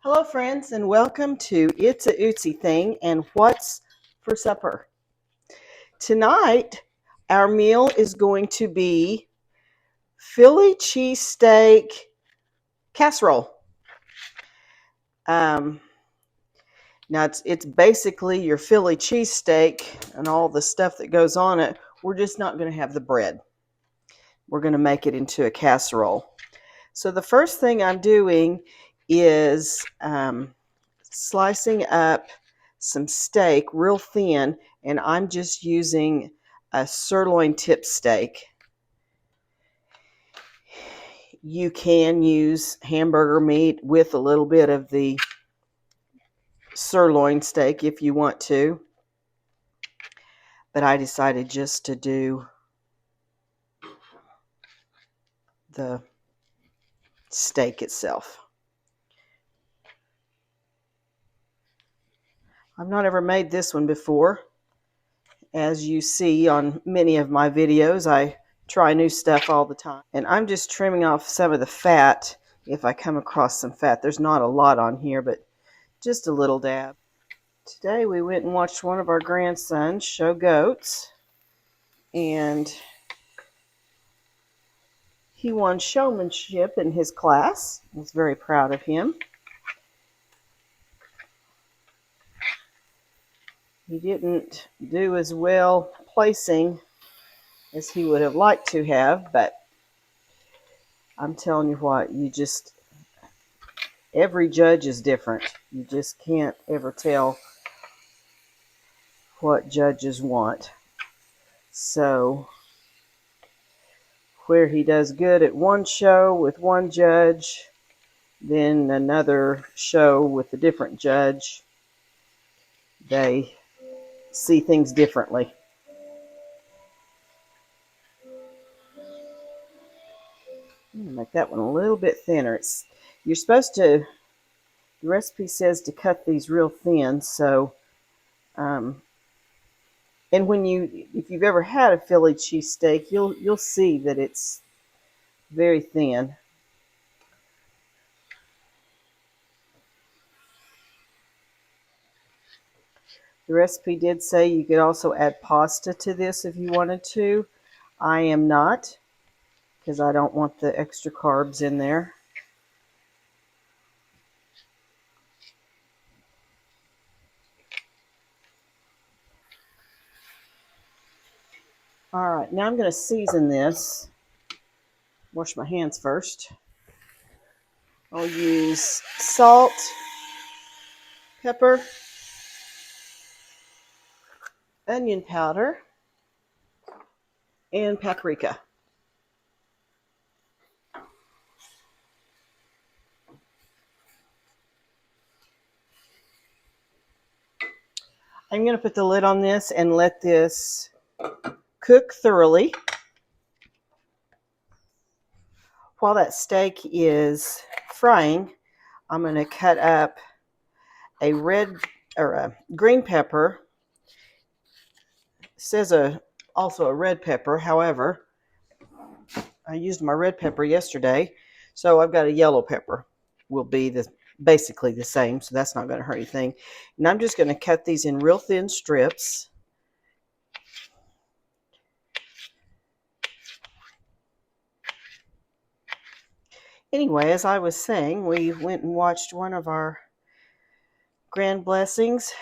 Hello, friends, and welcome to It's a Ootsy Thing and What's for Supper. Tonight, our meal is going to be Philly cheesesteak casserole. Um, Now, it's basically your Philly cheesesteak and all the stuff that goes on it. We're just not going to have the bread. We're going to make it into a casserole. So the first thing I'm doing is slicing up some steak real thin, and I'm just using a sirloin tip steak. You can use hamburger meat with a little bit of the sirloin steak if you want to, but I decided just to do the steak itself. I've not ever made this one before. As you see on many of my videos, I try new stuff all the time. And I'm just trimming off some of the fat if I come across some fat. There's not a lot on here, but just a little dab. Today we went and watched one of our grandsons show goats, and he won showmanship in his class. I was very proud of him. He didn't do as well placing as he would have liked to have, but I'm telling you what, every judge is different. You just can't ever tell what judges want. So where he does good at one show with one judge, then another show with a different judge, they see things differently. I'm going to make that one a little bit thinner. You're supposed to, the recipe says to cut these real thin, so, and if you've ever had a Philly cheesesteak, you'll see that it's very thin. The recipe did say you could also add pasta to this if you wanted to. I am not, because I don't want the extra carbs in there. All right, now I'm going to season this. Wash my hands first. I'll use salt, pepper, onion powder, and paprika. I'm going to put the lid on this and let this cook thoroughly. While that steak is frying, I'm going to cut up a green pepper. It says also a red pepper. However, I used my red pepper yesterday, so I've got a yellow pepper. Will be basically the same, so that's not going to hurt anything. And I'm just going to cut these in real thin strips. Anyway, as I was saying, we went and watched one of our grand blessings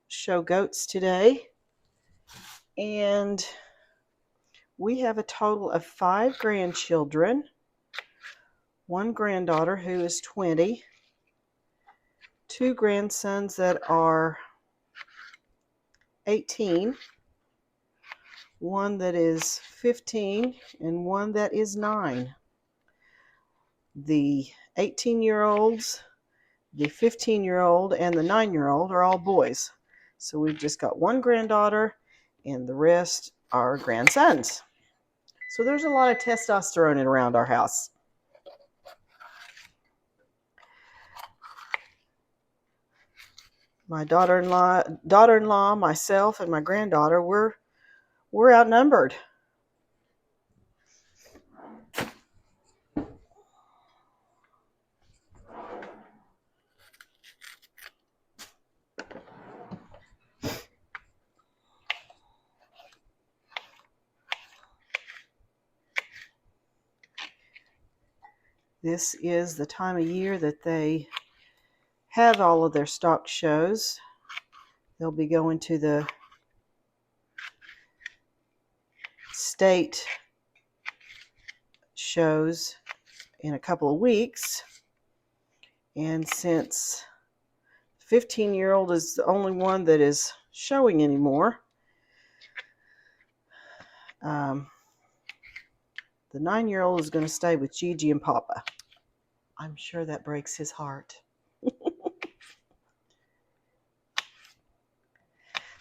show goats today, and we have a total of 5 grandchildren, one granddaughter who is 20, 2 grandsons that are 18, one that is 15, and one that is 9. The 18-year-olds, the 15-year-old, and the 9-year-old are all boys. So we've just got one granddaughter, and the rest are grandsons. So there's a lot of testosterone around our house. My daughter-in-law, myself, and my granddaughter, we're outnumbered. This is the time of year that they have all of their stock shows. They'll be going to the state shows in a couple of weeks. And since 15-year-old is the only one that is showing anymore, the 9-year-old is going to stay with Gigi and Papa. I'm sure that breaks his heart.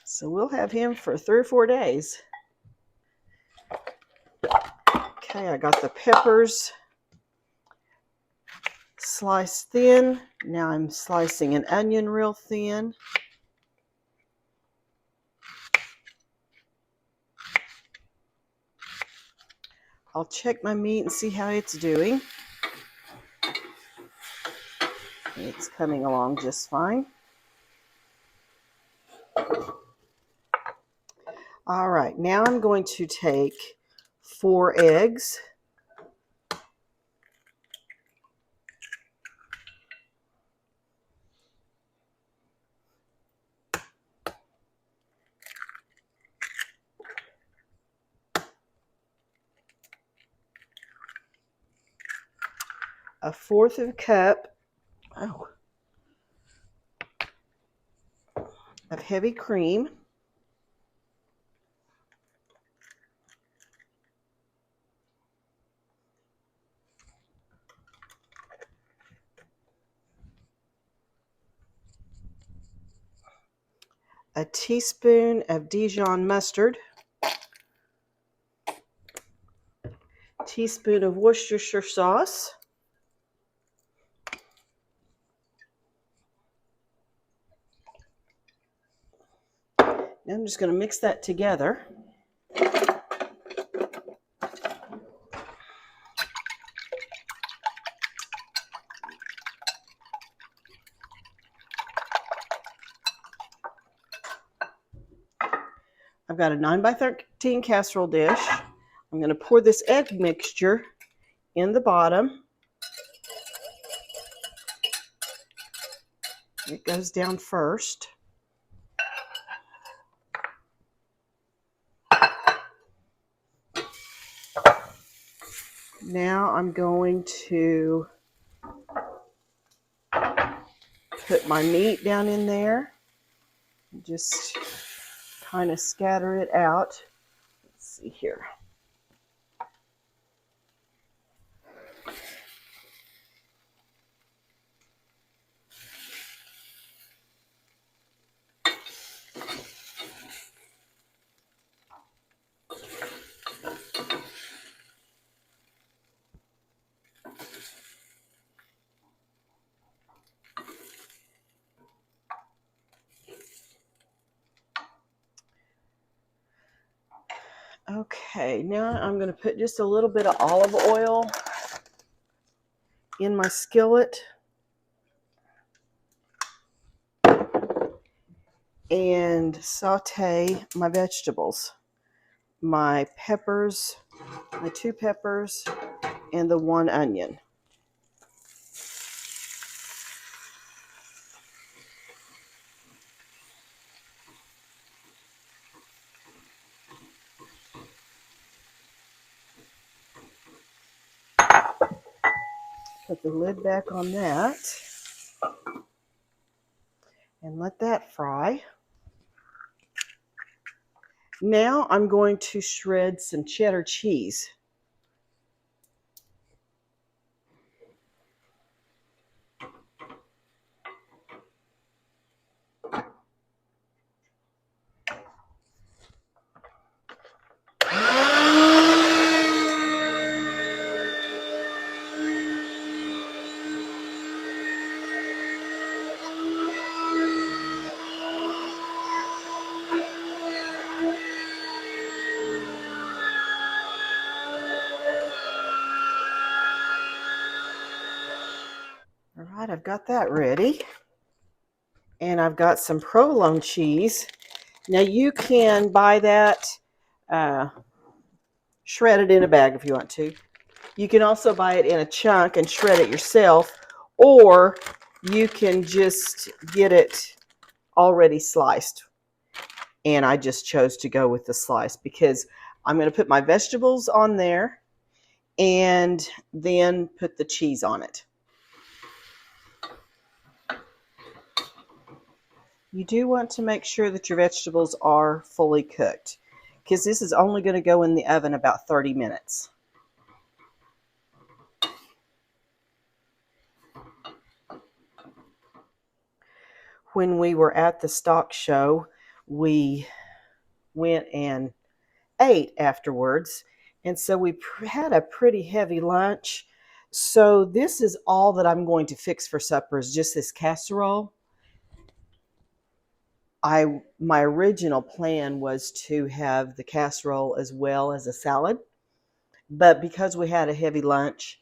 So we'll have him for 3 or 4 days. Okay, I got the peppers sliced thin. Now I'm slicing an onion real thin. I'll check my meat and see how it's doing. It's coming along just fine. All right, now I'm going to take 4 eggs. A 1/4 of a cup of heavy cream. A teaspoon of Dijon mustard. Teaspoon of Worcestershire sauce. Now I'm just going to mix that together. I've got a 9x13 casserole dish. I'm going to pour this egg mixture in the bottom. It goes down first. Now I'm going to put my meat down in there. Just kind of scatter it out. Let's see here. Okay, now I'm going to put just a little bit of olive oil in my skillet and saute my vegetables. My peppers, my 2 peppers, and the 1 onion. Put the lid back on that and let that fry. Now I'm going to shred some cheddar cheese. All right, I've got that ready. And I've got some provolone cheese. Now you can buy that shredded in a bag if you want to. You can also buy it in a chunk and shred it yourself, or you can just get it already sliced. And I just chose to go with the slice because I'm going to put my vegetables on there and then put the cheese on it. You do want to make sure that your vegetables are fully cooked because this is only going to go in the oven about 30 minutes. When we were at the stock show, we went and ate afterwards, and so we had a pretty heavy lunch. So this is all that I'm going to fix for supper is just this casserole. My original plan was to have the casserole as well as a salad, but because we had a heavy lunch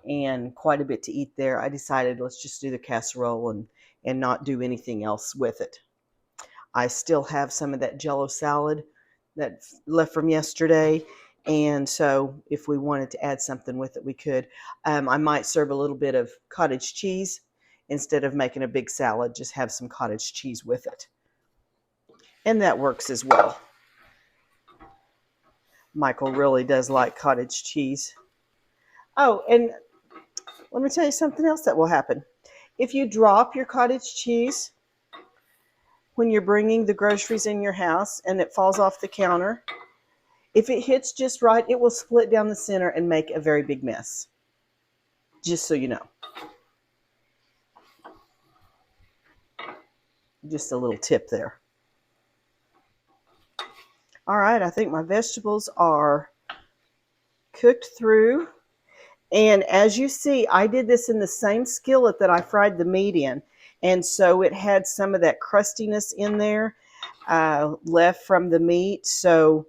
and quite a bit to eat there, I decided let's just do the casserole and not do anything else with it. I still have some of that Jello salad that's left from yesterday, and so if we wanted to add something with it, we could. I might serve a little bit of cottage cheese instead of making a big salad, just have some cottage cheese with it. And that works as well. Michael really does like cottage cheese. Oh, and let me tell you something else that will happen. If you drop your cottage cheese when you're bringing the groceries in your house and it falls off the counter, if it hits just right, it will split down the center and make a very big mess. Just so you know. Just a little tip there. All right, I think my vegetables are cooked through. And as you see, I did this in the same skillet that I fried the meat in. And so it had some of that crustiness in there left from the meat. So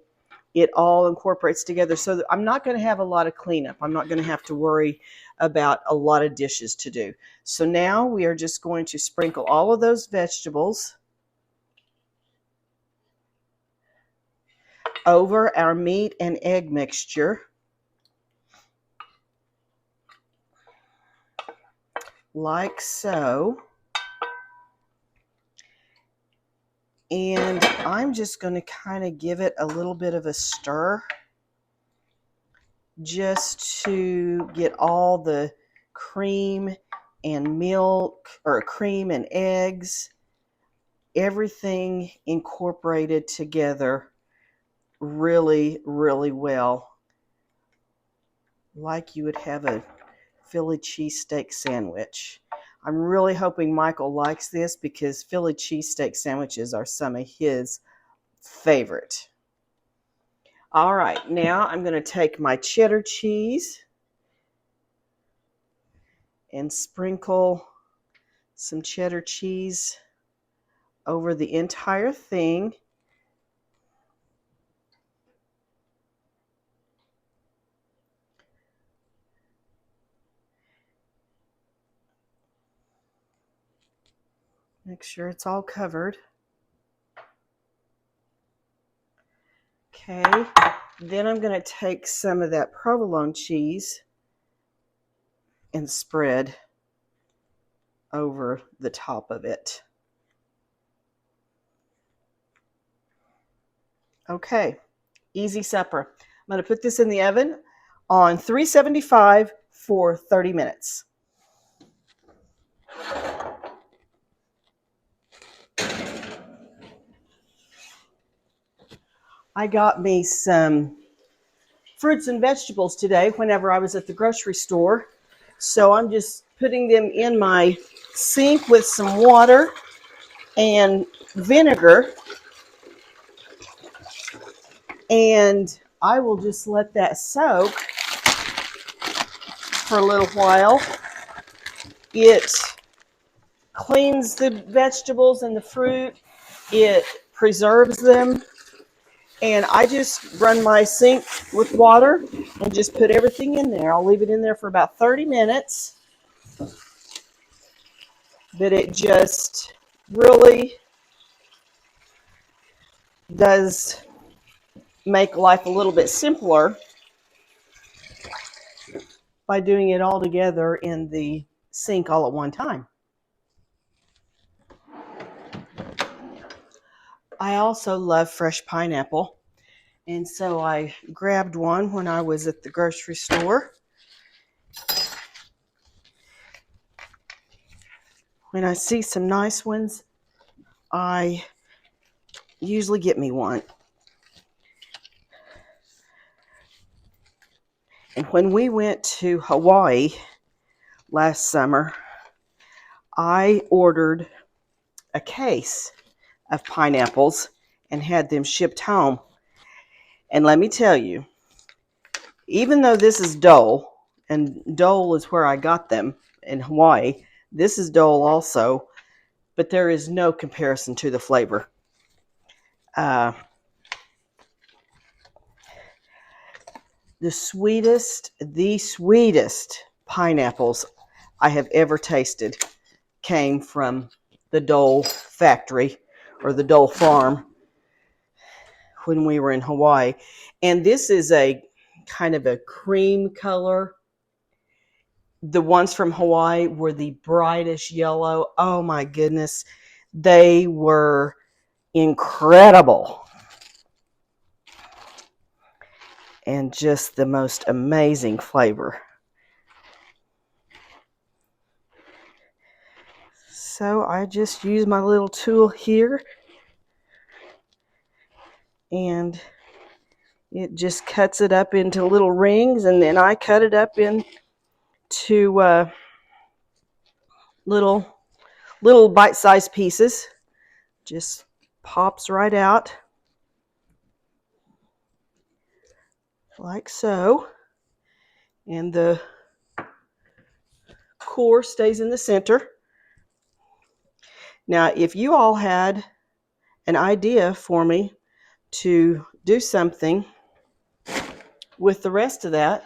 it all incorporates together. So I'm not going to have a lot of cleanup. I'm not going to have to worry about a lot of dishes to do. So now we are just going to sprinkle all of those vegetables over our meat and egg mixture. Like so. And I'm just going to kind of give it a little bit of a stir just to get all the cream and milk, or cream and eggs, everything incorporated together really, really well, like you would have a Philly cheesesteak sandwich. I'm really hoping Michael likes this because Philly cheesesteak sandwiches are some of his favorite. All right, now I'm going to take my cheddar cheese and sprinkle some cheddar cheese over the entire thing. Make sure it's all covered. Okay, then I'm going to take some of that provolone cheese and spread over the top of it. Okay, easy supper. I'm going to put this in the oven on 375 for 30 minutes. I got me some fruits and vegetables today whenever I was at the grocery store. So I'm just putting them in my sink with some water and vinegar. And I will just let that soak for a little while. It cleans the vegetables and the fruit. It preserves them. And I just run my sink with water and just put everything in there. I'll leave it in there for about 30 minutes. But it just really does make life a little bit simpler by doing it all together in the sink all at one time. I also love fresh pineapple, and so I grabbed one when I was at the grocery store. When I see some nice ones, I usually get me one. And when we went to Hawaii last summer, I ordered a case of pineapples and had them shipped home. And let me tell you, even though this is Dole, and Dole is where I got them in Hawaii, this is Dole also, but there is no comparison to the flavor. The sweetest pineapples I have ever tasted came from the Dole factory or the Dole farm when we were in Hawaii. And this is a kind of a cream color. The ones from Hawaii were the brightest yellow. Oh my goodness. They were incredible. And just the most amazing flavor. So I just use my little tool here, and it just cuts it up into little rings, and then I cut it up into little bite-sized pieces. Just pops right out like so, and the core stays in the center. Now, if you all had an idea for me to do something with the rest of that,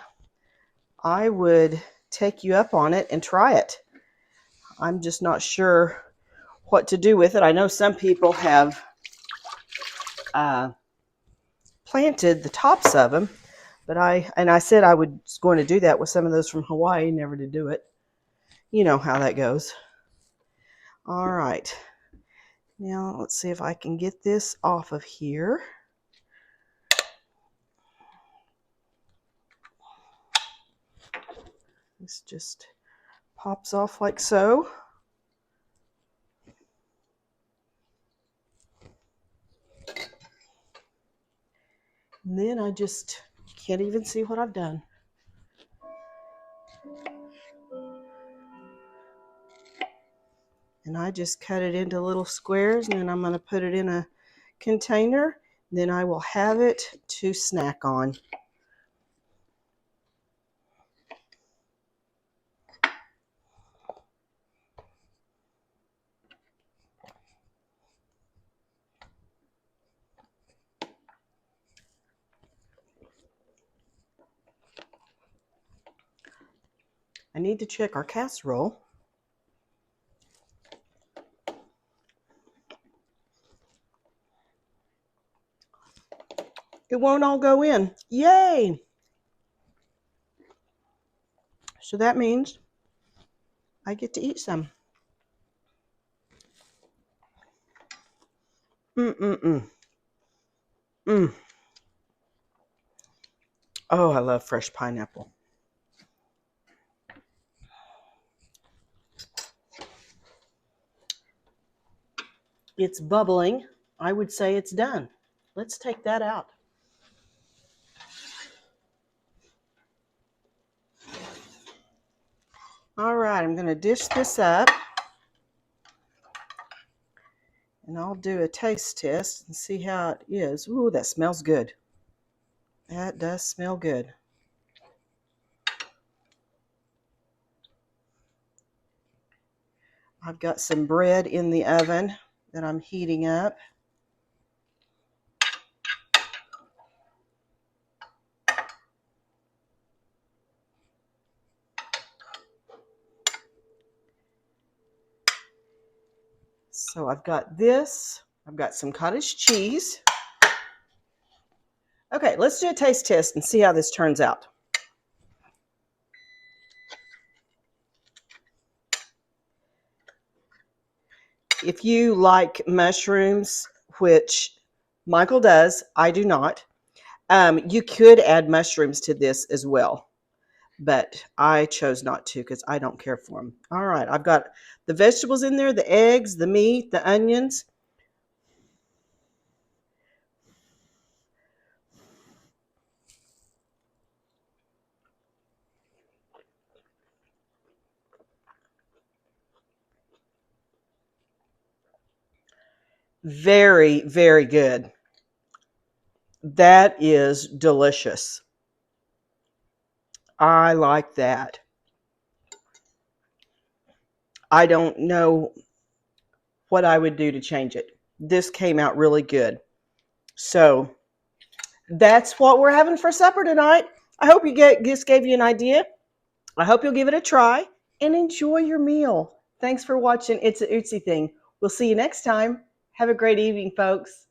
I would take you up on it and try it. I'm just not sure what to do with it. I know some people have planted the tops of them, but I said I was going to do that with some of those from Hawaii, never to do it. You know how that goes. All right. Now let's see if I can get this off of here. This just pops off like so. And then I just can't even see what I've done. And I just cut it into little squares, and then I'm going to put it in a container. Then I will have it to snack on. I need to check our casserole. It won't all go in. Yay! So that means I get to eat some. Mm. Oh, I love fresh pineapple. It's bubbling. I would say it's done. Let's take that out. All right, I'm going to dish this up, and I'll do a taste test and see how it is. Ooh, that smells good. That does smell good. I've got some bread in the oven that I'm heating up. So I've got this. I've got some cottage cheese. Okay, let's do a taste test and see how this turns out. If you like mushrooms, which Michael does, I do not, you could add mushrooms to this as well. But I chose not to because I don't care for them. All right, I've got the vegetables in there, the eggs, the meat, the onions. Very, very good. That is delicious. I like that. I don't know what I would do to change it. This came out really good. So that's what we're having for supper tonight. I hope this gave you an idea. I hope you'll give it a try and enjoy your meal. Thanks for watching It's a Ootsy Thing. We'll see you next time. Have a great evening, folks.